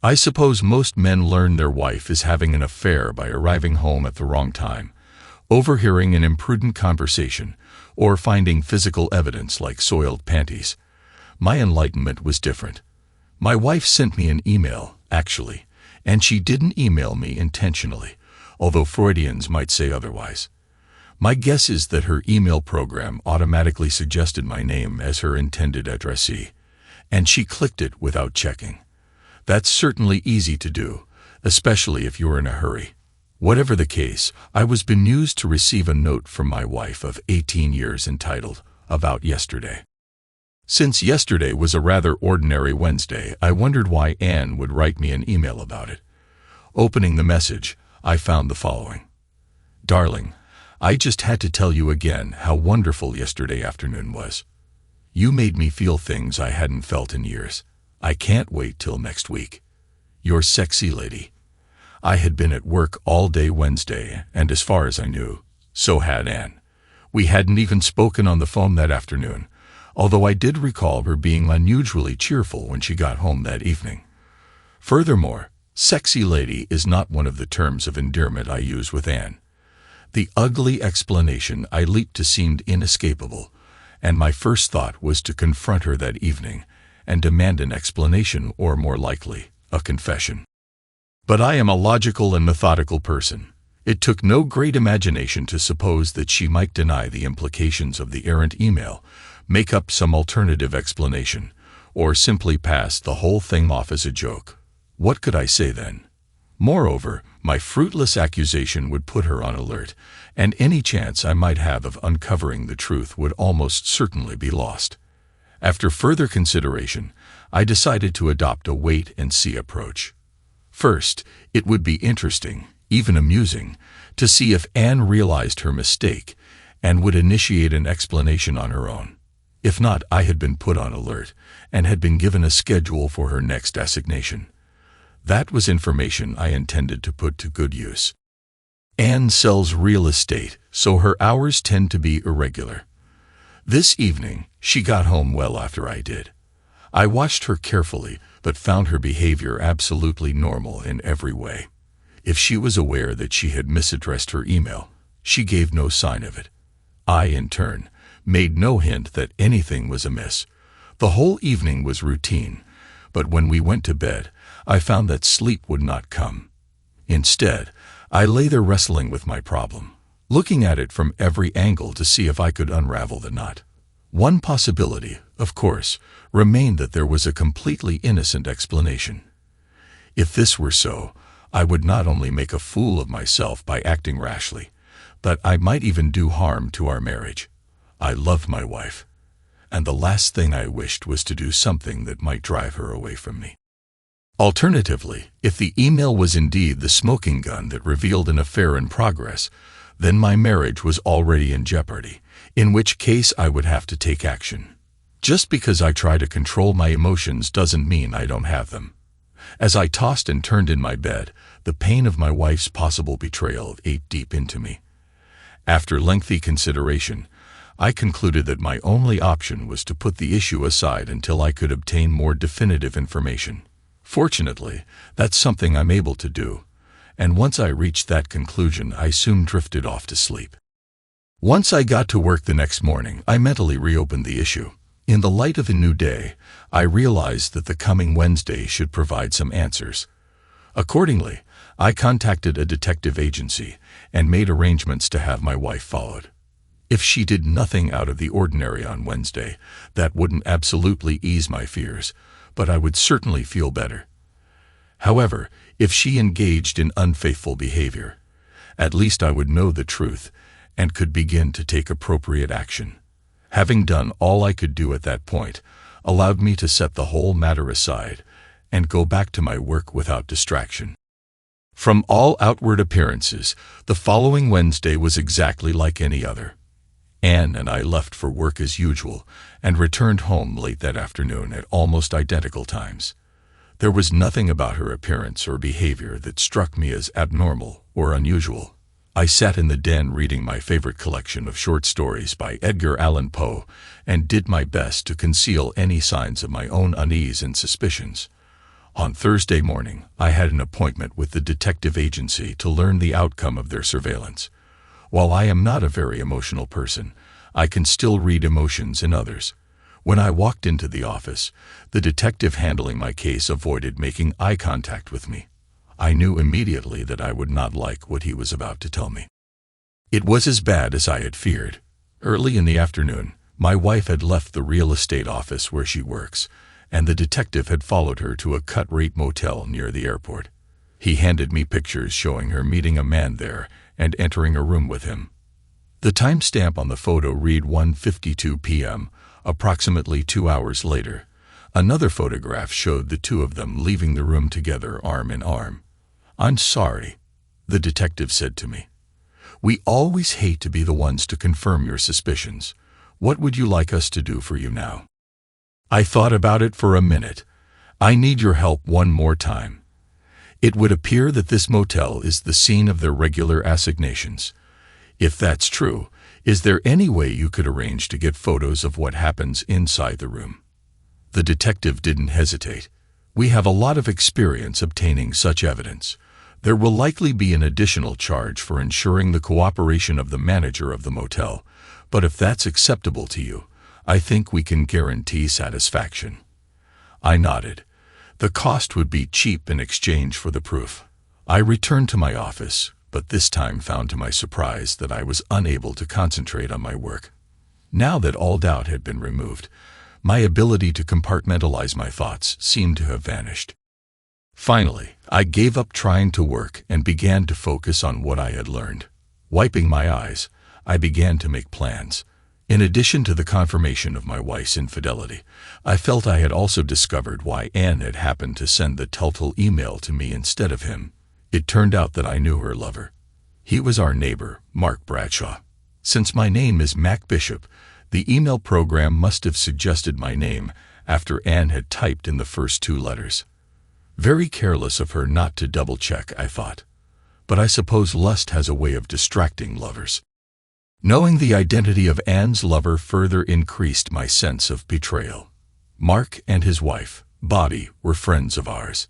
I suppose most men learn their wife is having an affair by arriving home at the wrong time, overhearing an imprudent conversation, or finding physical evidence like soiled panties. My enlightenment was different. My wife sent me an email, actually, and she didn't email me intentionally, although Freudians might say otherwise. My guess is that her email program automatically suggested my name as her intended addressee, and she clicked it without checking. That's certainly easy to do, especially if you're in a hurry. Whatever the case, I was bemused to receive a note from my wife of 18 years entitled, "About Yesterday." Since yesterday was a rather ordinary Wednesday, I wondered why Anne would write me an email about it. Opening the message, I found the following. "Darling, I just had to tell you again how wonderful yesterday afternoon was. You made me feel things I hadn't felt in years. I can't wait till next week. Your sexy lady." I had been at work all day Wednesday, and as far as I knew, so had Anne. We hadn't even spoken on the phone that afternoon, although I did recall her being unusually cheerful when she got home that evening. Furthermore, sexy lady is not one of the terms of endearment I use with Anne. The ugly explanation I leaped to seemed inescapable, and my first thought was to confront her that evening and demand an explanation, or more likely, a confession. But I am a logical and methodical person. It took no great imagination to suppose that she might deny the implications of the errant email, make up some alternative explanation, or simply pass the whole thing off as a joke. What could I say then? Moreover, my fruitless accusation would put her on alert, and any chance I might have of uncovering the truth would almost certainly be lost. After further consideration, I decided to adopt a wait-and-see approach. First, it would be interesting, even amusing, to see if Anne realized her mistake and would initiate an explanation on her own. If not, I had been put on alert and had been given a schedule for her next assignation. That was information I intended to put to good use. Anne sells real estate, so her hours tend to be irregular. This evening, she got home well after I did. I watched her carefully, but found her behavior absolutely normal in every way. If she was aware that she had misaddressed her email, she gave no sign of it. I, in turn, made no hint that anything was amiss. The whole evening was routine, but when we went to bed, I found that sleep would not come. Instead, I lay there wrestling with my problem, looking at it from every angle to see if I could unravel the knot. One possibility, of course, remained that there was a completely innocent explanation. If this were so, I would not only make a fool of myself by acting rashly, but I might even do harm to our marriage. I loved my wife, and the last thing I wished was to do something that might drive her away from me. Alternatively, if the email was indeed the smoking gun that revealed an affair in progress, then my marriage was already in jeopardy, in which case I would have to take action. Just because I try to control my emotions doesn't mean I don't have them. As I tossed and turned in my bed, the pain of my wife's possible betrayal ate deep into me. After lengthy consideration, I concluded that my only option was to put the issue aside until I could obtain more definitive information. Fortunately, that's something I'm able to do, and once I reached that conclusion, I soon drifted off to sleep. Once I got to work the next morning, I mentally reopened the issue. In the light of a new day, I realized that the coming Wednesday should provide some answers. Accordingly, I contacted a detective agency and made arrangements to have my wife followed. If she did nothing out of the ordinary on Wednesday, that wouldn't absolutely ease my fears, but I would certainly feel better. However, if she engaged in unfaithful behavior, at least I would know the truth and could begin to take appropriate action. Having done all I could do at that point allowed me to set the whole matter aside and go back to my work without distraction. From all outward appearances, the following Wednesday was exactly like any other. Anne and I left for work as usual and returned home late that afternoon at almost identical times. There was nothing about her appearance or behavior that struck me as abnormal or unusual. I sat in the den reading my favorite collection of short stories by Edgar Allan Poe and did my best to conceal any signs of my own unease and suspicions. On Thursday morning, I had an appointment with the detective agency to learn the outcome of their surveillance. While I am not a very emotional person, I can still read emotions in others. When I walked into the office, the detective handling my case avoided making eye contact with me. I knew immediately that I would not like what he was about to tell me. It was as bad as I had feared. Early in the afternoon, my wife had left the real estate office where she works, and the detective had followed her to a cut-rate motel near the airport. He handed me pictures showing her meeting a man there and entering a room with him. The timestamp on the photo read 1:52 p.m., approximately 2 hours later. Another photograph showed the two of them leaving the room together, arm in arm. "I'm sorry," the detective said to me. "We always hate to be the ones to confirm your suspicions. What would you like us to do for you now?" I thought about it for a minute. "I need your help one more time. It would appear that this motel is the scene of their regular assignations. If that's true, is there any way you could arrange to get photos of what happens inside the room?" The detective didn't hesitate. "We have a lot of experience obtaining such evidence. There will likely be an additional charge for ensuring the cooperation of the manager of the motel, but if that's acceptable to you, I think we can guarantee satisfaction." I nodded. The cost would be cheap in exchange for the proof. I returned to my office, but this time found to my surprise that I was unable to concentrate on my work. Now that all doubt had been removed, my ability to compartmentalize my thoughts seemed to have vanished. Finally, I gave up trying to work and began to focus on what I had learned. Wiping my eyes, I began to make plans. In addition to the confirmation of my wife's infidelity, I felt I had also discovered why Anne had happened to send the telltale email to me instead of him. It turned out that I knew her lover. He was our neighbor, Mark Bradshaw. Since my name is Mac Bishop, the email program must have suggested my name after Anne had typed in the first two letters. Very careless of her not to double-check, I thought. But I suppose lust has a way of distracting lovers. Knowing the identity of Anne's lover further increased my sense of betrayal. Mark and his wife, Bobby, were friends of ours.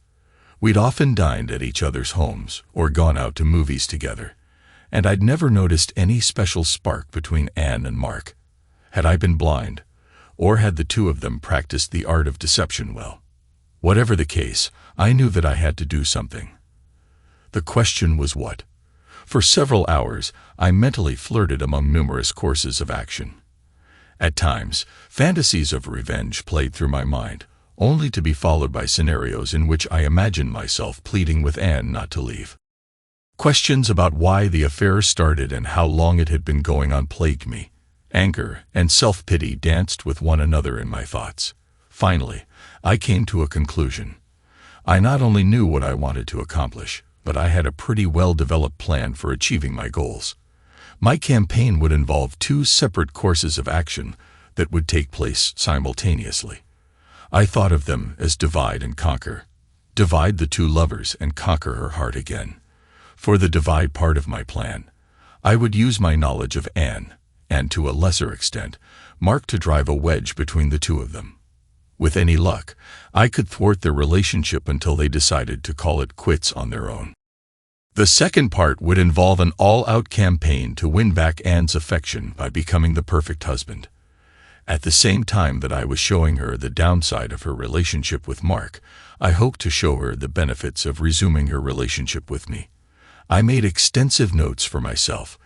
We'd often dined at each other's homes or gone out to movies together, and I'd never noticed any special spark between Anne and Mark. Had I been blind, or had the two of them practiced the art of deception well? Whatever the case, I knew that I had to do something. The question was what? For several hours, I mentally flirted among numerous courses of action. At times, fantasies of revenge played through my mind, only to be followed by scenarios in which I imagined myself pleading with Anne not to leave. Questions about why the affair started and how long it had been going on plagued me. Anger and self-pity danced with one another in my thoughts. Finally, I came to a conclusion. I not only knew what I wanted to accomplish, but I had a pretty well-developed plan for achieving my goals. My campaign would involve two separate courses of action that would take place simultaneously. I thought of them as divide and conquer. Divide the two lovers and conquer her heart again. For the divide part of my plan, I would use my knowledge of Anne, and to a lesser extent, Mark, to drive a wedge between the two of them. With any luck, I could thwart their relationship until they decided to call it quits on their own. The second part would involve an all-out campaign to win back Anne's affection by becoming the perfect husband. At the same time that I was showing her the downside of her relationship with Mark, I hoped to show her the benefits of resuming her relationship with me. I made extensive notes for myself,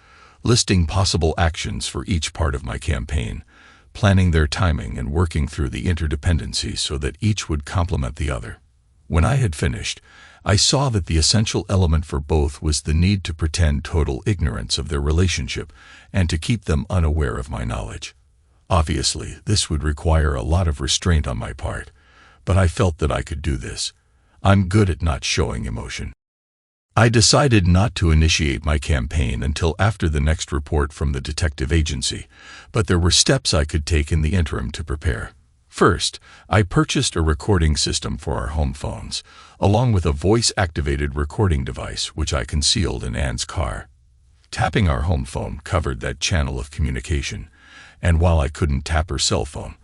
listing possible actions for each part of my campaign, planning their timing and working through the interdependencies so that each would complement the other. When I had finished, I saw that the essential element for both was the need to pretend total ignorance of their relationship and to keep them unaware of my knowledge. Obviously, this would require a lot of restraint on my part, but I felt that I could do this. I'm good at not showing emotion. I decided not to initiate my campaign until after the next report from the detective agency, but there were steps I could take in the interim to prepare. First, I purchased a recording system for our home phones, along with a voice-activated recording device which I concealed in Anne's car. Tapping our home phone covered that channel of communication, and while I couldn't tap her cell phone,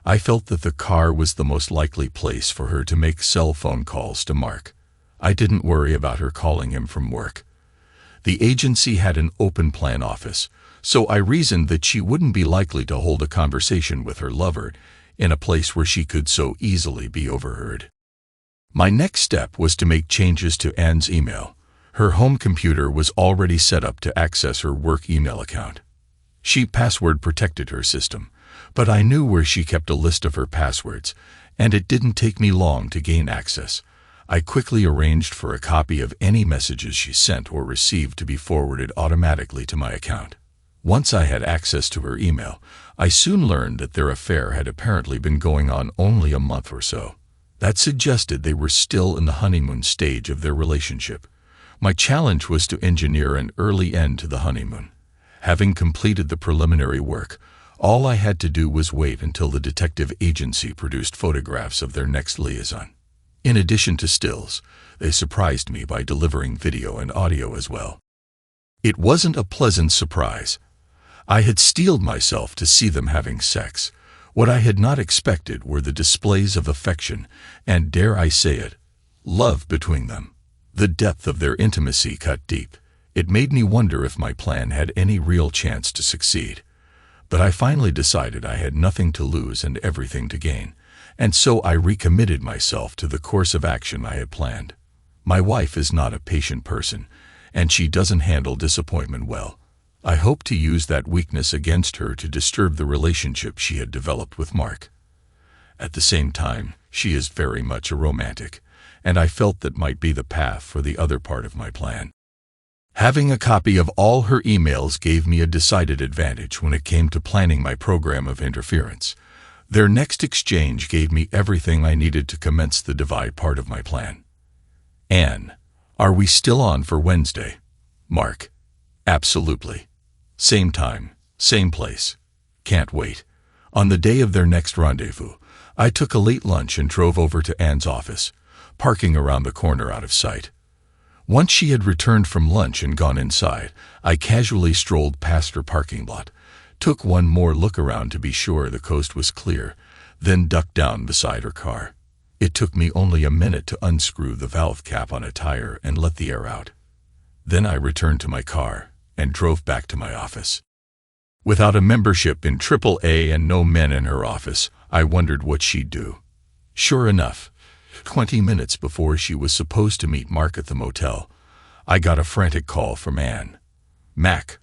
I felt that the car was the most likely place for her to make cell phone calls to Mark. I didn't worry about her calling him from work. The agency had an open plan office, so I reasoned that she wouldn't be likely to hold a conversation with her lover in a place where she could so easily be overheard. My next step was to make changes to Anne's email. Her home computer was already set up to access her work email account. She password protected her system, but I knew where she kept a list of her passwords, and it didn't take me long to gain access. I quickly arranged for a copy of any messages she sent or received to be forwarded automatically to my account. Once I had access to her email, I soon learned that their affair had apparently been going on only a month or so. That suggested they were still in the honeymoon stage of their relationship. My challenge was to engineer an early end to the honeymoon. Having completed the preliminary work, all I had to do was wait until the detective agency produced photographs of their next liaison. In addition to stills, they surprised me by delivering video and audio as well. It wasn't a pleasant surprise. I had steeled myself to see them having sex. What I had not expected were the displays of affection and, dare I say it, love between them. The depth of their intimacy cut deep. It made me wonder if my plan had any real chance to succeed. But I finally decided I had nothing to lose and everything to gain, and so I recommitted myself to the course of action I had planned. My wife is not a patient person, and she doesn't handle disappointment well. I hoped to use that weakness against her to disturb the relationship she had developed with Mark. At the same time, she is very much a romantic, and I felt that might be the path for the other part of my plan. Having a copy of all her emails gave me a decided advantage when it came to planning my program of interference. Their next exchange gave me everything I needed to commence the divide part of my plan. Anne, are we still on for Wednesday? Mark, absolutely. Same time, same place. Can't wait. On the day of their next rendezvous, I took a late lunch and drove over to Anne's office, parking around the corner out of sight. Once she had returned from lunch and gone inside, I casually strolled past her parking lot, took one more look around to be sure the coast was clear, then ducked down beside her car. It took me only a minute to unscrew the valve cap on a tire and let the air out. Then I returned to my car and drove back to my office. Without a membership in AAA and no men in her office, I wondered what she'd do. Sure enough, 20 minutes before she was supposed to meet Mark at the motel, I got a frantic call from Anne. Mac,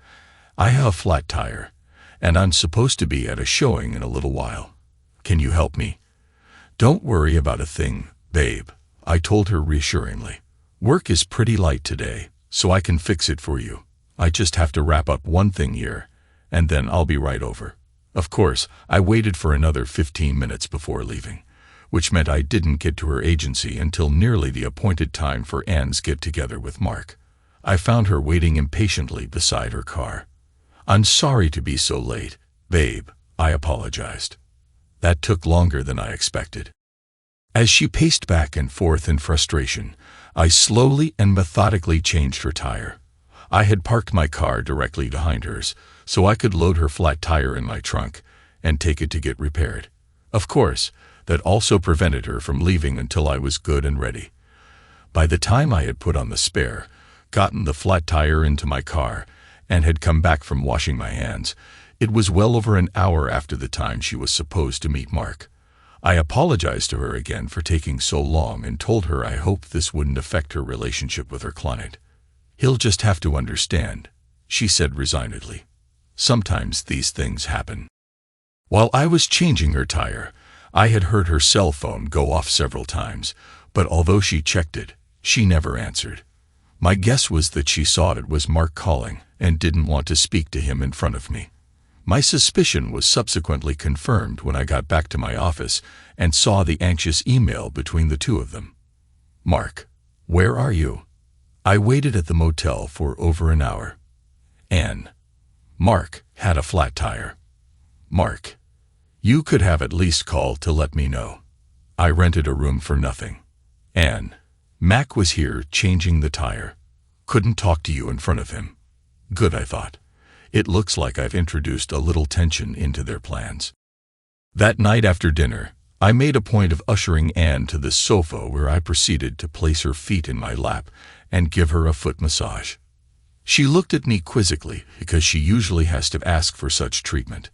I have a flat tire, and I'm supposed to be at a showing in a little while. Can you help me? Don't worry about a thing, babe, I told her reassuringly. Work is pretty light today, so I can fix it for you. I just have to wrap up one thing here, and then I'll be right over. Of course, I waited for another 15 minutes before leaving, which meant I didn't get to her agency until nearly the appointed time for Anne's get-together with Mark. I found her waiting impatiently beside her car. I'm sorry to be so late, babe, I apologized. That took longer than I expected. As she paced back and forth in frustration, I slowly and methodically changed her tire. I had parked my car directly behind hers, so I could load her flat tire in my trunk and take it to get repaired. Of course, that also prevented her from leaving until I was good and ready. By the time I had put on the spare, gotten the flat tire into my car, and had come back from washing my hands, it was well over an hour after the time she was supposed to meet Mark. I apologized to her again for taking so long and told her I hoped this wouldn't affect her relationship with her client. He'll just have to understand, she said resignedly. Sometimes these things happen. While I was changing her tire, I had heard her cell phone go off several times, but although she checked it, she never answered. My guess was that she saw it was Mark calling and didn't want to speak to him in front of me. My suspicion was subsequently confirmed when I got back to my office and saw the anxious email between the two of them. Mark, where are you? I waited at the motel for over an hour. Anne, Mark had a flat tire. Mark, you could have at least called to let me know. I rented a room for nothing. Anne, Mac was here changing the tire. Couldn't talk to you in front of him. Good, I thought. It looks like I've introduced a little tension into their plans. That night after dinner, I made a point of ushering Anne to the sofa where I proceeded to place her feet in my lap and give her a foot massage. She looked at me quizzically because she usually has to ask for such treatment.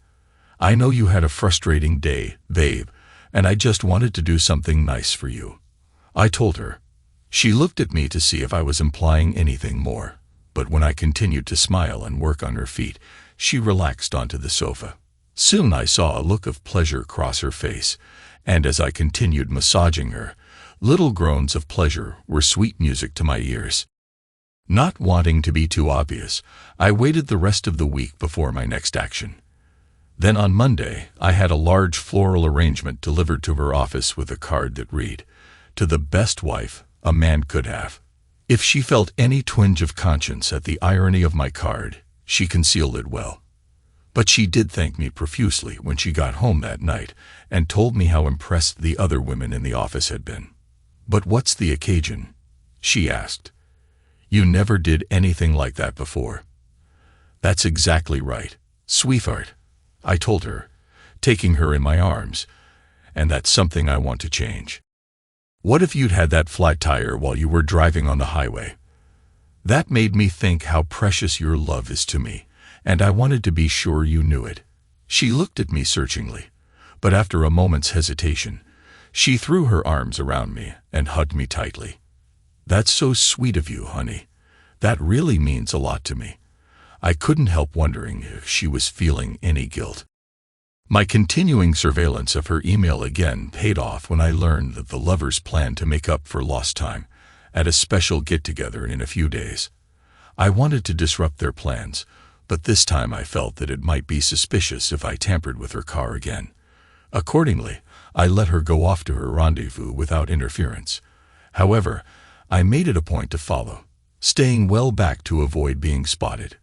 "I know you had a frustrating day, babe, and I just wanted to do something nice for you," I told her. She looked at me to see if I was implying anything more, but when I continued to smile and work on her feet, she relaxed onto the sofa. Soon I saw a look of pleasure cross her face, and as I continued massaging her, little groans of pleasure were sweet music to my ears. Not wanting to be too obvious, I waited the rest of the week before my next action. Then on Monday, I had a large floral arrangement delivered to her office with a card that read, "To the best wife a man could have." If she felt any twinge of conscience at the irony of my card, she concealed it well. But she did thank me profusely when she got home that night and told me how impressed the other women in the office had been. "But what's the occasion?" she asked. "You never did anything like that before." "That's exactly right, sweetheart," I told her, taking her in my arms, "and that's something I want to change. What if you'd had that flat tire while you were driving on the highway? That made me think how precious your love is to me, and I wanted to be sure you knew it." She looked at me searchingly, but after a moment's hesitation, she threw her arms around me and hugged me tightly. "That's so sweet of you, honey. That really means a lot to me." I couldn't help wondering if she was feeling any guilt. My continuing surveillance of her email again paid off when I learned that the lovers planned to make up for lost time at a special get-together in a few days. I wanted to disrupt their plans, but this time I felt that it might be suspicious if I tampered with her car again. Accordingly, I let her go off to her rendezvous without interference. However, I made it a point to follow, staying well back to avoid being spotted.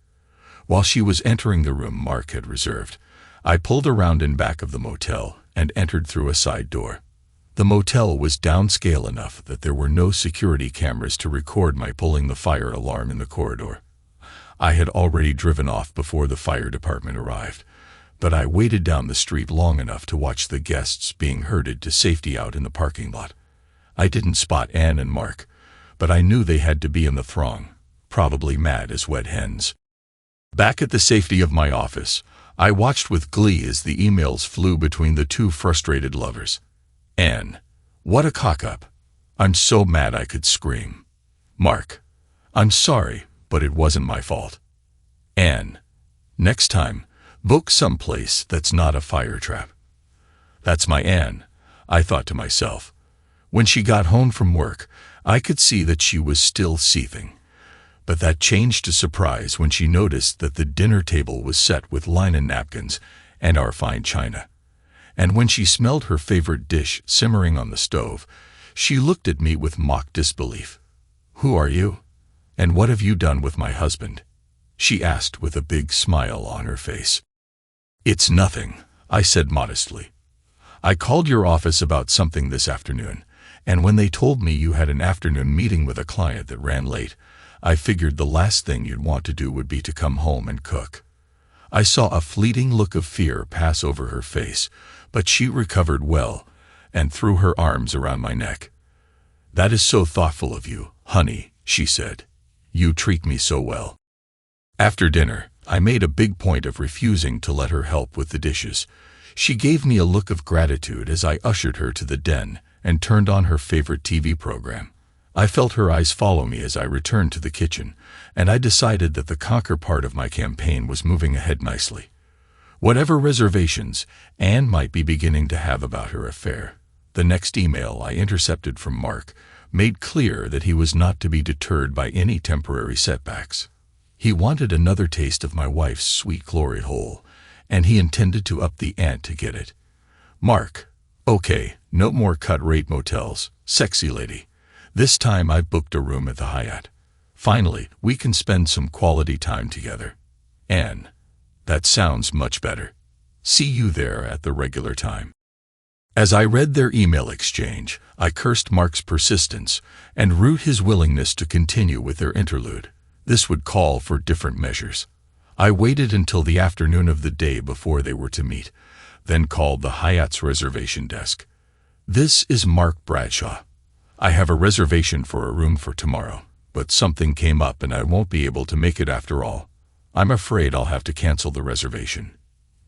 While she was entering the room Mark had reserved, I pulled around in back of the motel and entered through a side door. The motel was downscale enough that there were no security cameras to record my pulling the fire alarm in the corridor. I had already driven off before the fire department arrived, but I waited down the street long enough to watch the guests being herded to safety out in the parking lot. I didn't spot Anne and Mark, but I knew they had to be in the throng, probably mad as wet hens. Back at the safety of my office, I watched with glee as the emails flew between the two frustrated lovers. Anne, "What a cock-up. I'm so mad I could scream." Mark, "I'm sorry, but it wasn't my fault." Anne, "Next time, book someplace that's not a fire trap." That's my Anne, I thought to myself. When she got home from work, I could see that she was still seething. But that changed to surprise when she noticed that the dinner table was set with linen napkins and our fine china. And when she smelled her favorite dish simmering on the stove, she looked at me with mock disbelief. "Who are you? And what have you done with my husband?" she asked with a big smile on her face. "It's nothing," I said modestly. "I called your office about something this afternoon, and when they told me you had an afternoon meeting with a client that ran late, I figured the last thing you'd want to do would be to come home and cook." I saw a fleeting look of fear pass over her face, but she recovered well and threw her arms around my neck. "That is so thoughtful of you, honey," she said. "You treat me so well." After dinner, I made a big point of refusing to let her help with the dishes. She gave me a look of gratitude as I ushered her to the den and turned on her favorite TV program. I felt her eyes follow me as I returned to the kitchen, and I decided that the conquer part of my campaign was moving ahead nicely. Whatever reservations Anne might be beginning to have about her affair, the next email I intercepted from Mark made clear that he was not to be deterred by any temporary setbacks. He wanted another taste of my wife's sweet glory hole, and he intended to up the ante to get it. "Mark, okay, no more cut-rate motels, sexy lady. This time I've booked a room at the Hyatt. Finally, we can spend some quality time together." Anne, "That sounds much better. See you there at the regular time." As I read their email exchange, I cursed Mark's persistence and rued his willingness to continue with their interlude. This would call for different measures. I waited until the afternoon of the day before they were to meet, then called the Hyatt's reservation desk. "This is Mark Bradshaw. I have a reservation for a room for tomorrow, but something came up and I won't be able to make it after all. I'm afraid I'll have to cancel the reservation."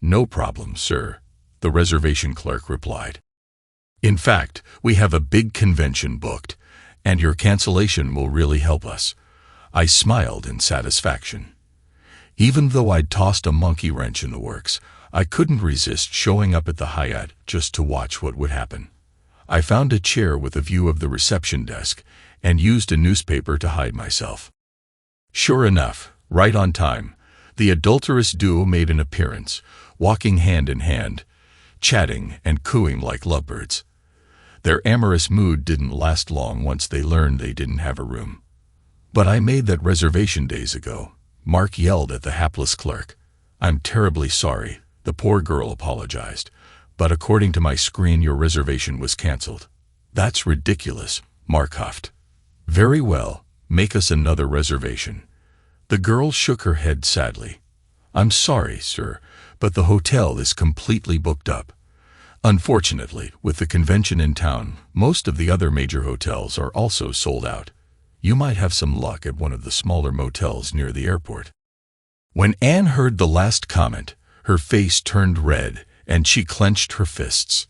"No problem, sir," the reservation clerk replied. "In fact, we have a big convention booked, and your cancellation will really help us." I smiled in satisfaction. Even though I'd tossed a monkey wrench in the works, I couldn't resist showing up at the Hyatt just to watch what would happen. I found a chair with a view of the reception desk and used a newspaper to hide myself. Sure enough, right on time, the adulterous duo made an appearance, walking hand in hand, chatting and cooing like lovebirds. Their amorous mood didn't last long once they learned they didn't have a room. "But I made that reservation days ago," Mark yelled at the hapless clerk. "I'm terribly sorry," the poor girl apologized, "but according to my screen your reservation was canceled." "That's ridiculous," Mark huffed. "Very well, make us another reservation." The girl shook her head sadly. "I'm sorry, sir, but the hotel is completely booked up. Unfortunately, with the convention in town, most of the other major hotels are also sold out. You might have some luck at one of the smaller motels near the airport." When Anne heard the last comment, her face turned red and she clenched her fists.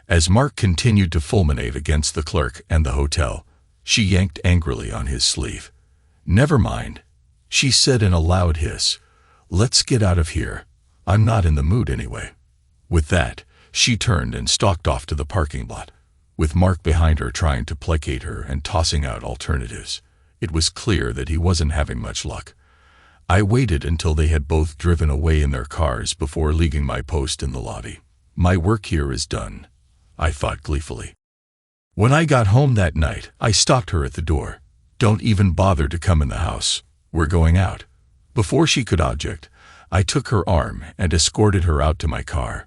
As Mark continued to fulminate against the clerk and the hotel, she yanked angrily on his sleeve. "Never mind," she said in a loud hiss. "Let's get out of here. I'm not in the mood anyway." With that, she turned and stalked off to the parking lot, with Mark behind her trying to placate her and tossing out alternatives. It was clear that he wasn't having much luck. I waited until they had both driven away in their cars before leaving my post in the lobby. My work here is done, I thought gleefully. When I got home that night, I stopped her at the door. "Don't even bother to come in the house. We're going out." Before she could object, I took her arm and escorted her out to my car.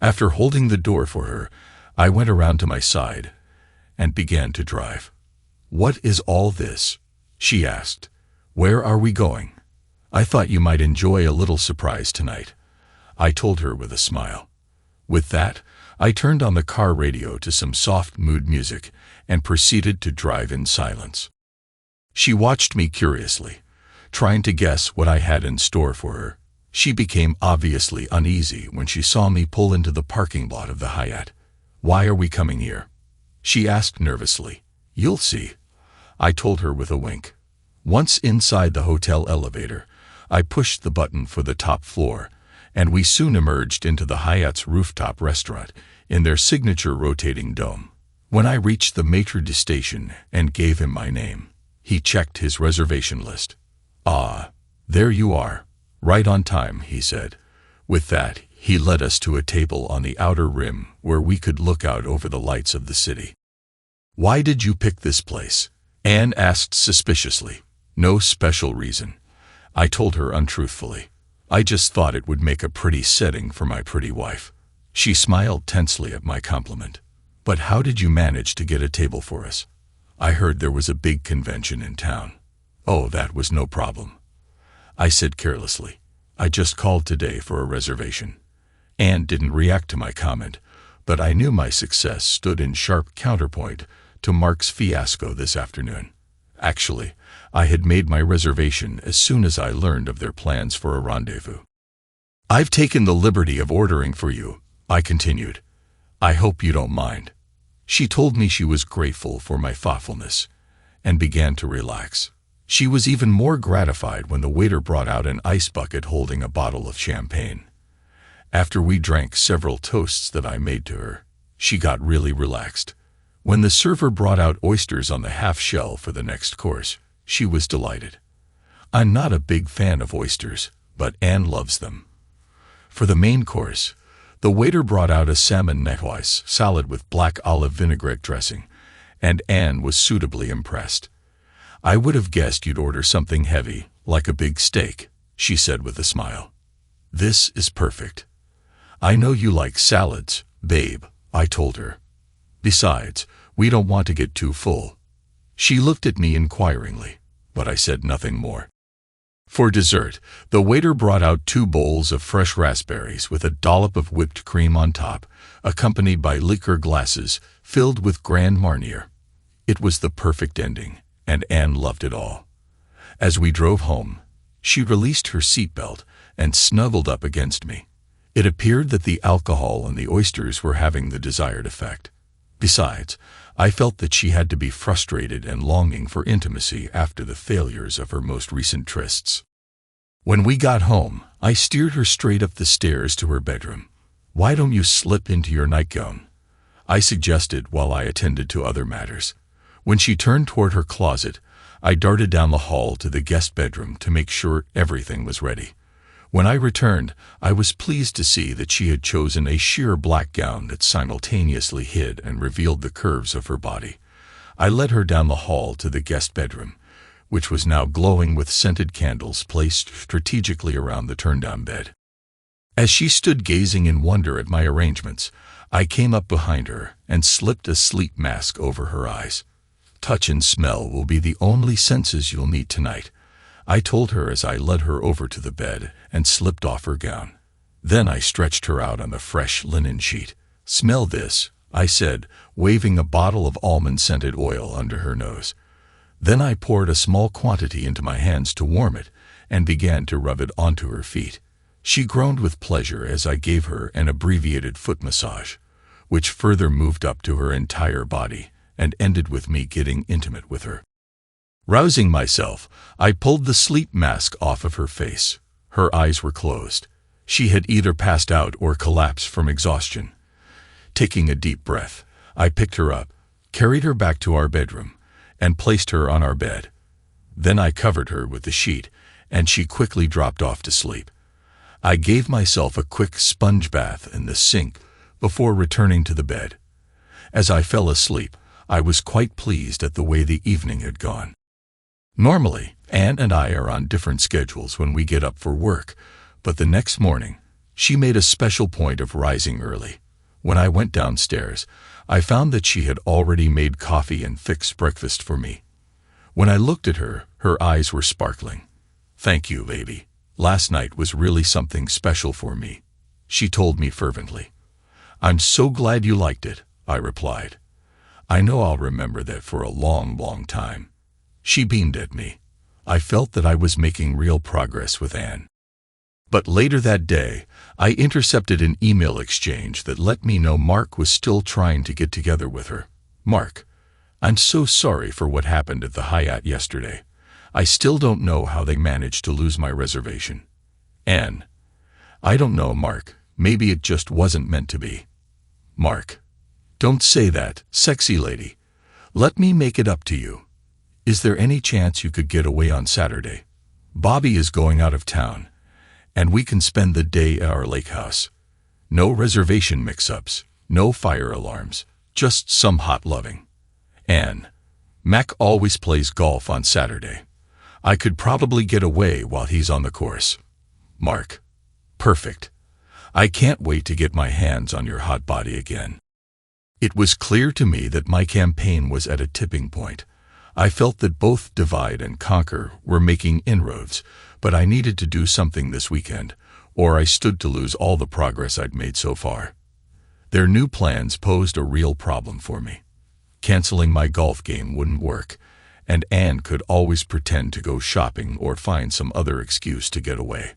After holding the door for her, I went around to my side and began to drive. "What is all this?" she asked. "Where are we going?" "I thought you might enjoy a little surprise tonight," I told her with a smile. With that, I turned on the car radio to some soft mood music and proceeded to drive in silence. She watched me curiously, trying to guess what I had in store for her. She became obviously uneasy when she saw me pull into the parking lot of the Hyatt. "Why are we coming here?" she asked nervously. "You'll see," I told her with a wink. Once inside the hotel elevator, I pushed the button for the top floor, and we soon emerged into the Hyatt's rooftop restaurant in their signature rotating dome. When I reached the maitre d' station and gave him my name, he checked his reservation list. "Ah, there you are. Right on time," he said. With that, he led us to a table on the outer rim where we could look out over the lights of the city. "Why did you pick this place?" Anne asked suspiciously. "No special reason," I told her untruthfully. "I just thought it would make a pretty setting for my pretty wife." She smiled tensely at my compliment. "But how did you manage to get a table for us? I heard there was a big convention in town." "Oh, that was no problem," I said carelessly. "I just called today for a reservation." Anne didn't react to my comment, but I knew my success stood in sharp counterpoint to Mark's fiasco this afternoon. Actually, I had made my reservation as soon as I learned of their plans for a rendezvous. "I've taken the liberty of ordering for you," I continued. "I hope you don't mind." She told me she was grateful for my thoughtfulness and began to relax. She was even more gratified when the waiter brought out an ice bucket holding a bottle of champagne. After we drank several toasts that I made to her, she got really relaxed. When the server brought out oysters on the half-shell for the next course, she was delighted. I'm not a big fan of oysters, but Anne loves them. For the main course, the waiter brought out a salmon necklace salad with black olive vinaigrette dressing, and Anne was suitably impressed. "I would have guessed you'd order something heavy, like a big steak," she said with a smile. "This is perfect." "I know you like salads, babe," I told her. "Besides, we don't want to get too full." She looked at me inquiringly, but I said nothing more. For dessert, the waiter brought out 2 bowls of fresh raspberries with a dollop of whipped cream on top, accompanied by liqueur glasses filled with Grand Marnier. It was the perfect ending, and Anne loved it all. As we drove home, she released her seatbelt and snuggled up against me. It appeared that the alcohol and the oysters were having the desired effect. Besides, I felt that she had to be frustrated and longing for intimacy after the failures of her most recent trysts. When we got home, I steered her straight up the stairs to her bedroom. "Why don't you slip into your nightgown?" I suggested while I attended to other matters. When she turned toward her closet, I darted down the hall to the guest bedroom to make sure everything was ready. When I returned, I was pleased to see that she had chosen a sheer black gown that simultaneously hid and revealed the curves of her body. I led her down the hall to the guest bedroom, which was now glowing with scented candles placed strategically around the turn-down bed. As she stood gazing in wonder at my arrangements, I came up behind her and slipped a sleep mask over her eyes. "Touch and smell will be the only senses you'll need tonight," I told her as I led her over to the bed and slipped off her gown. Then I stretched her out on the fresh linen sheet. "Smell this," I said, waving a bottle of almond-scented oil under her nose. Then I poured a small quantity into my hands to warm it and began to rub it onto her feet. She groaned with pleasure as I gave her an abbreviated foot massage, which further moved up to her entire body and ended with me getting intimate with her. Rousing myself, I pulled the sleep mask off of her face. Her eyes were closed. She had either passed out or collapsed from exhaustion. Taking a deep breath, I picked her up, carried her back to our bedroom, and placed her on our bed. Then I covered her with the sheet, and she quickly dropped off to sleep. I gave myself a quick sponge bath in the sink before returning to the bed. As I fell asleep, I was quite pleased at the way the evening had gone. Normally, Anne and I are on different schedules when we get up for work, but the next morning, she made a special point of rising early. When I went downstairs, I found that she had already made coffee and fixed breakfast for me. When I looked at her, her eyes were sparkling. "Thank you, baby. Last night was really something special for me," she told me fervently. "I'm so glad you liked it," I replied. "I know I'll remember that for a long, long time." She beamed at me. I felt that I was making real progress with Anne. But later that day, I intercepted an email exchange that let me know Mark was still trying to get together with her. "Mark, I'm so sorry for what happened at the Hyatt yesterday. I still don't know how they managed to lose my reservation. Anne, I don't know, Mark. Maybe it just wasn't meant to be." "Mark, don't say that, sexy lady. Let me make it up to you. Is there any chance you could get away on Saturday? Bobby is going out of town, and we can spend the day at our lake house. No reservation mix-ups, no fire alarms, just some hot loving. Anne, Mac always plays golf on Saturday. I could probably get away while he's on the course. Mark, perfect. I can't wait to get my hands on your hot body again." It was clear to me that my campaign was at a tipping point. I felt that both Divide and Conquer were making inroads, but I needed to do something this weekend, or I stood to lose all the progress I'd made so far. Their new plans posed a real problem for me. Canceling my golf game wouldn't work, and Anne could always pretend to go shopping or find some other excuse to get away.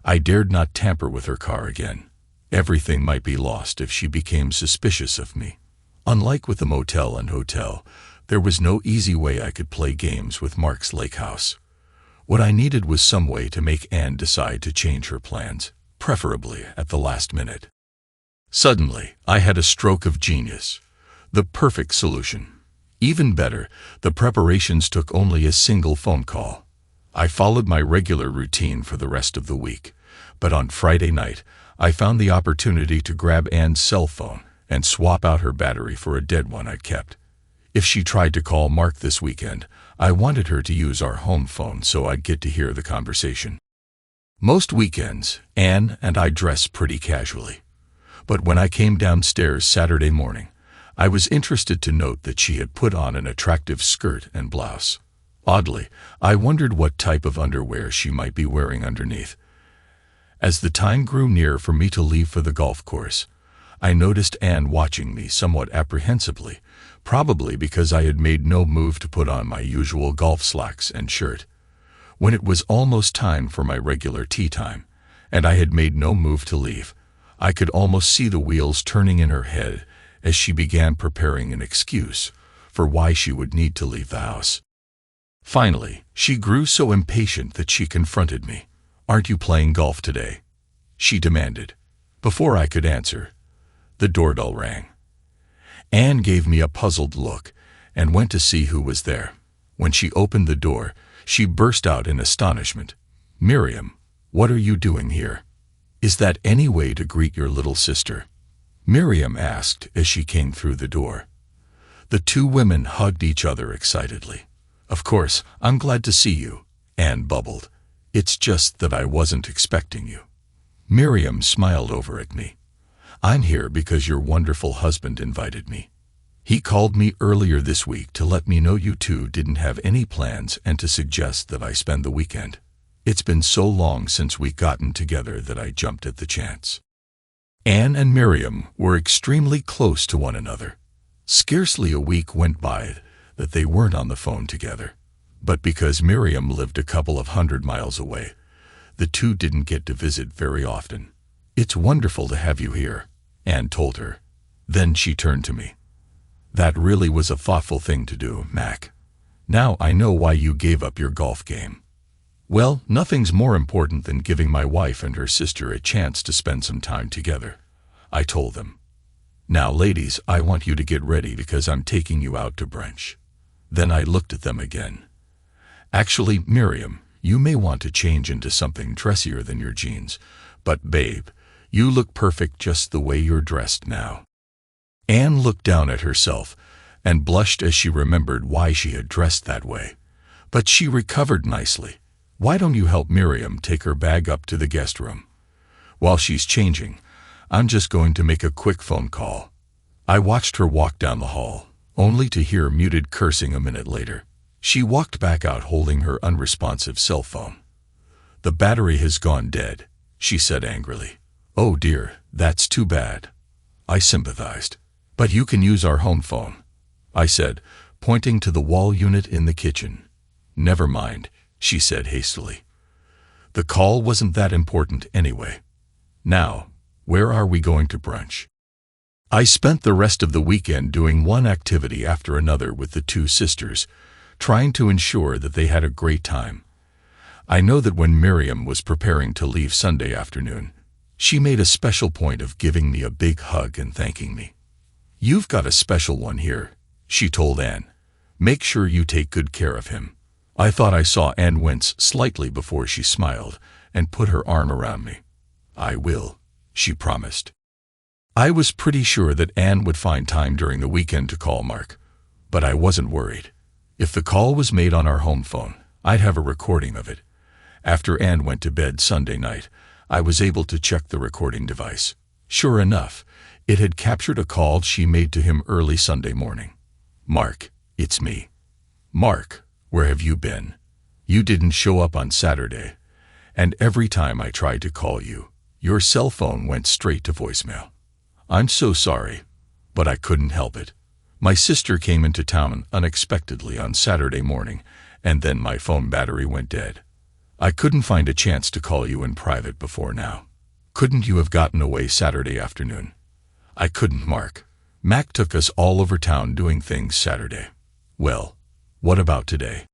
I dared not tamper with her car again. Everything might be lost if she became suspicious of me. Unlike with the motel and hotel, there was no easy way I could play games with Mark's lake house. What I needed was some way to make Anne decide to change her plans, preferably at the last minute. Suddenly, I had a stroke of genius. The perfect solution. Even better, the preparations took only a single phone call. I followed my regular routine for the rest of the week, but on Friday night, I found the opportunity to grab Anne's cell phone and swap out her battery for a dead one I'd kept. If she tried to call Mark this weekend, I wanted her to use our home phone so I'd get to hear the conversation. Most weekends, Anne and I dress pretty casually. But when I came downstairs Saturday morning, I was interested to note that she had put on an attractive skirt and blouse. Oddly, I wondered what type of underwear she might be wearing underneath. As the time grew near for me to leave for the golf course, I noticed Anne watching me somewhat apprehensively, probably because I had made no move to put on my usual golf slacks and shirt. When it was almost time for my regular tea time, and I had made no move to leave, I could almost see the wheels turning in her head as she began preparing an excuse for why she would need to leave the house. Finally, she grew so impatient that she confronted me. "Aren't you playing golf today?" she demanded. Before I could answer, the doorbell rang. Anne gave me a puzzled look and went to see who was there. When she opened the door, she burst out in astonishment. "Miriam, what are you doing here? Is that any way to greet your little sister?" Miriam asked as she came through the door. The two women hugged each other excitedly. "Of course, I'm glad to see you," Anne bubbled. "It's just that I wasn't expecting you." Miriam smiled over at me. "I'm here because your wonderful husband invited me. He called me earlier this week to let me know you two didn't have any plans and to suggest that I spend the weekend. It's been so long since we gotten together that I jumped at the chance." Anne and Miriam were extremely close to one another. Scarcely a week went by that they weren't on the phone together. But because Miriam lived a couple of 100 miles away, the two didn't get to visit very often. "It's wonderful to have you here," Anne told her. Then she turned to me. "That really was a thoughtful thing to do, Mac. Now I know why you gave up your golf game." "Well, nothing's more important than giving my wife and her sister a chance to spend some time together," I told them. "Now, ladies, I want you to get ready because I'm taking you out to brunch." Then I looked at them again. "Actually, Miriam, you may want to change into something dressier than your jeans, but babe, you look perfect just the way you're dressed now." Anne looked down at herself and blushed as she remembered why she had dressed that way. But she recovered nicely. "Why don't you help Miriam take her bag up to the guest room? While she's changing, I'm just going to make a quick phone call." I watched her walk down the hall, only to hear muted cursing a minute later. She walked back out holding her unresponsive cell phone. "The battery has gone dead," she said angrily. "Oh dear, that's too bad." I sympathized. "But you can use our home phone," I said, pointing to the wall unit in the kitchen. "Never mind," she said hastily. "The call wasn't that important anyway. Now, where are we going to brunch?" I spent the rest of the weekend doing one activity after another with the two sisters, trying to ensure that they had a great time. I know that when Miriam was preparing to leave Sunday afternoon, she made a special point of giving me a big hug and thanking me. "You've got a special one here," she told Anne. "Make sure you take good care of him." I thought I saw Anne wince slightly before she smiled and put her arm around me. "I will," she promised. I was pretty sure that Anne would find time during the weekend to call Mark, but I wasn't worried. If the call was made on our home phone, I'd have a recording of it. After Anne went to bed Sunday night, I was able to check the recording device. Sure enough, it had captured a call she made to him early Sunday morning. "Mark, it's me." "Mark, where have you been? You didn't show up on Saturday, and every time I tried to call you, your cell phone went straight to voicemail. I'm so sorry, but I couldn't help it. My sister came into town unexpectedly on Saturday morning, and then my phone battery went dead. I couldn't find a chance to call you in private before now. Couldn't you have gotten away Saturday afternoon?" "I couldn't, Mark. Mac took us all over town doing things Saturday." "Well, what about today?"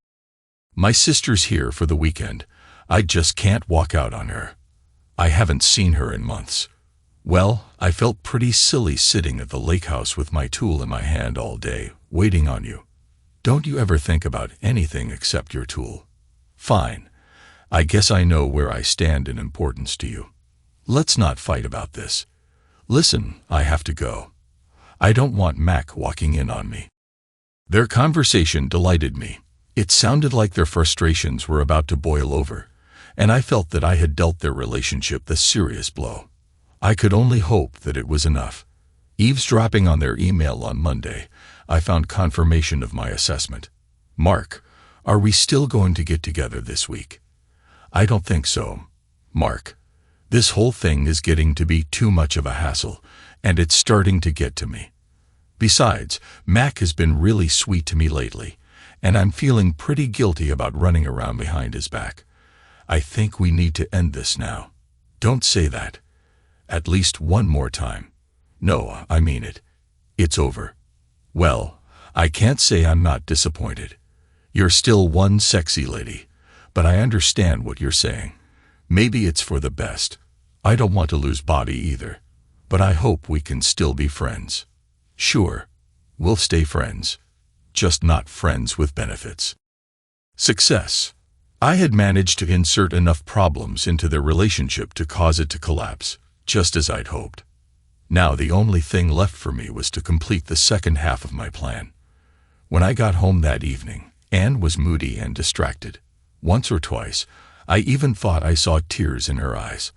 "My sister's here for the weekend. I just can't walk out on her. I haven't seen her in months." "Well, I felt pretty silly sitting at the lake house with my tool in my hand all day, waiting on you. Don't you ever think about anything except your tool?" "Fine. I guess I know where I stand in importance to you. Let's not fight about this. Listen, I have to go. I don't want Mac walking in on me." Their conversation delighted me. It sounded like their frustrations were about to boil over, and I felt that I had dealt their relationship the serious blow. I could only hope that it was enough. Eavesdropping on their email on Monday, I found confirmation of my assessment. "Mark, Are we still going to get together this week? I don't think so, Mark. This whole thing is getting to be too much of a hassle, and it's starting to get to me. Besides, Mac has been really sweet to me lately, and I'm feeling pretty guilty about running around behind his back. I think we need to end this now. Don't say that. At least one more time. No, I mean it. It's over. Well, I can't say I'm not disappointed. You're still one sexy lady, but I understand what you're saying. Maybe it's for the best. I don't want to lose Bobby either, but I hope we can still be friends. Sure, we'll stay friends, just not friends with benefits. Success. I had managed to insert enough problems into their relationship to cause it to collapse, just as I'd hoped. Now the only thing left for me was to complete the second half of my plan. When I got home that evening, Anne was moody and distracted. Once or twice, I even thought I saw tears in her eyes.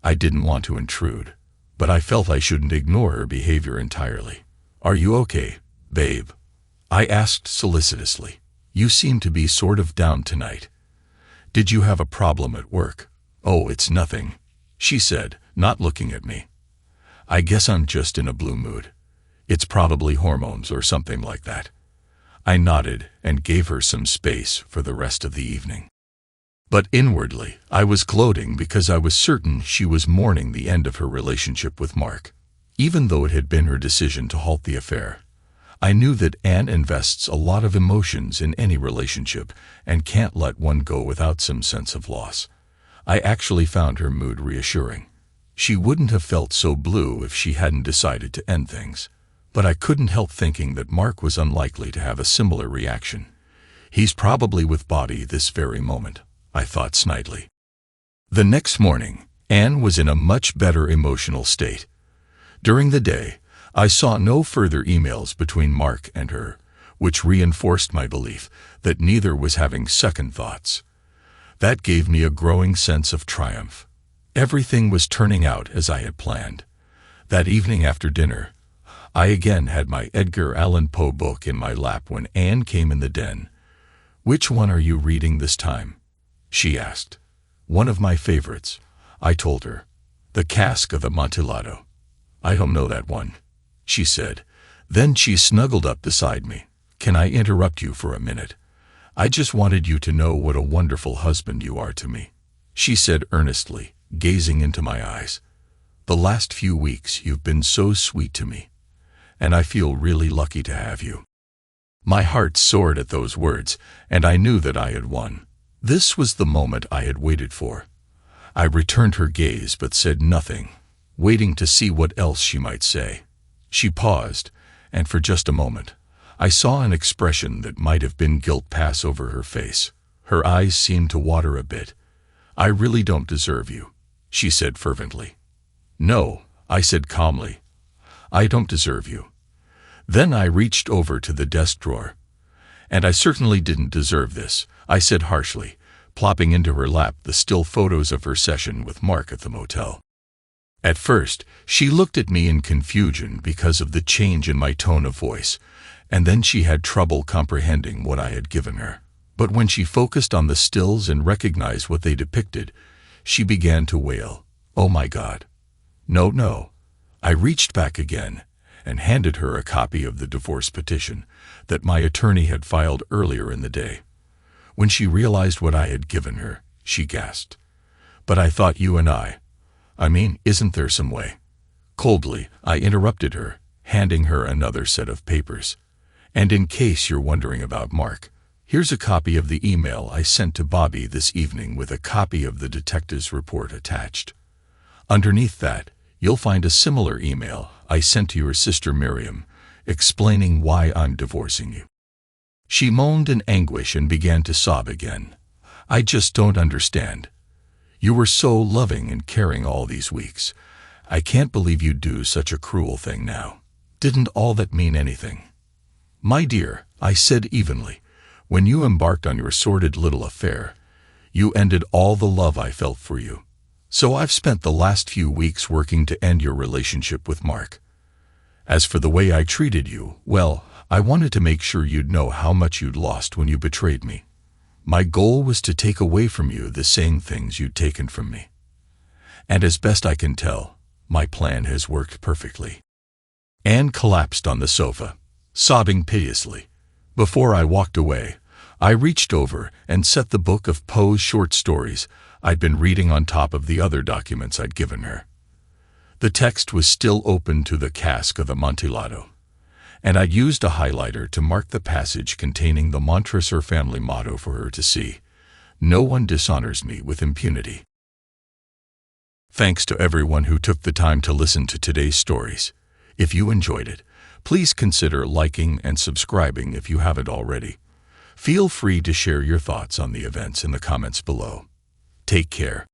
I didn't want to intrude, but I felt I shouldn't ignore her behavior entirely. Are you okay, babe? I asked solicitously. You seem to be sort of down tonight. Did you have a problem at work? Oh, it's nothing, she said, not looking at me. I guess I'm just in a blue mood. It's probably hormones or something like that. I nodded and gave her some space for the rest of the evening. But inwardly, I was gloating because I was certain she was mourning the end of her relationship with Mark. Even though it had been her decision to halt the affair, I knew that Anne invests a lot of emotions in any relationship and can't let one go without some sense of loss. I actually found her mood reassuring. She wouldn't have felt so blue if she hadn't decided to end things. But I couldn't help thinking that Mark was unlikely to have a similar reaction. He's probably with Bobby this very moment, I thought snidely. The next morning, Anne was in a much better emotional state. During the day, I saw no further emails between Mark and her, which reinforced my belief that neither was having second thoughts. That gave me a growing sense of triumph. Everything was turning out as I had planned. That evening after dinner, I again had my Edgar Allan Poe book in my lap when Anne came in the den. "Which one are you reading this time?" she asked. "One of my favorites," I told her. "The Cask of Amontillado." "I don't know that one," she said. Then she snuggled up beside me. "Can I interrupt you for a minute? I just wanted you to know what a wonderful husband you are to me," she said earnestly, gazing into my eyes. "The last few weeks you've been so sweet to me, and I feel really lucky to have you." My heart soared at those words, and I knew that I had won. This was the moment I had waited for. I returned her gaze but said nothing, waiting to see what else she might say. She paused, and for just a moment, I saw an expression that might have been guilt pass over her face. Her eyes seemed to water a bit. "I really don't deserve you," she said fervently. "No," I said calmly. "I don't deserve you." Then I reached over to the desk drawer. "And I certainly didn't deserve this," I said harshly, plopping into her lap the still photos of her session with Mark at the motel. At first, she looked at me in confusion because of the change in my tone of voice, and then she had trouble comprehending what I had given her. But when she focused on the stills and recognized what they depicted, she began to wail, "Oh my God. No, no." I reached back again and handed her a copy of the divorce petition that my attorney had filed earlier in the day. When she realized what I had given her, she gasped. "But I thought you and I mean, isn't there some way?" Coldly, I interrupted her, handing her another set of papers. "And in case you're wondering about Mark, here's a copy of the email I sent to Bobby this evening with a copy of the detective's report attached. Underneath that, you'll find a similar email I sent to your sister Miriam, explaining why I'm divorcing you." She moaned in anguish and began to sob again. "I just don't understand. You were so loving and caring all these weeks. I can't believe you'd do such a cruel thing now. Didn't all that mean anything?" "My dear," I said evenly, "when you embarked on your sordid little affair, you ended all the love I felt for you. So I've spent the last few weeks working to end your relationship with Mark. As for the way I treated you, well, I wanted to make sure you'd know how much you'd lost when you betrayed me. My goal was to take away from you the same things you'd taken from me. And as best I can tell, my plan has worked perfectly." Anne collapsed on the sofa, sobbing piteously. Before I walked away, I reached over and set the book of Poe's short stories I'd been reading on top of the other documents I'd given her. The text was still open to the cask of Amontillado, and I used a highlighter to mark the passage containing the Montresor family motto for her to see: "No one dishonors me with impunity." Thanks to everyone who took the time to listen to today's stories. If you enjoyed it, please consider liking and subscribing if you haven't already. Feel free to share your thoughts on the events in the comments below. Take care.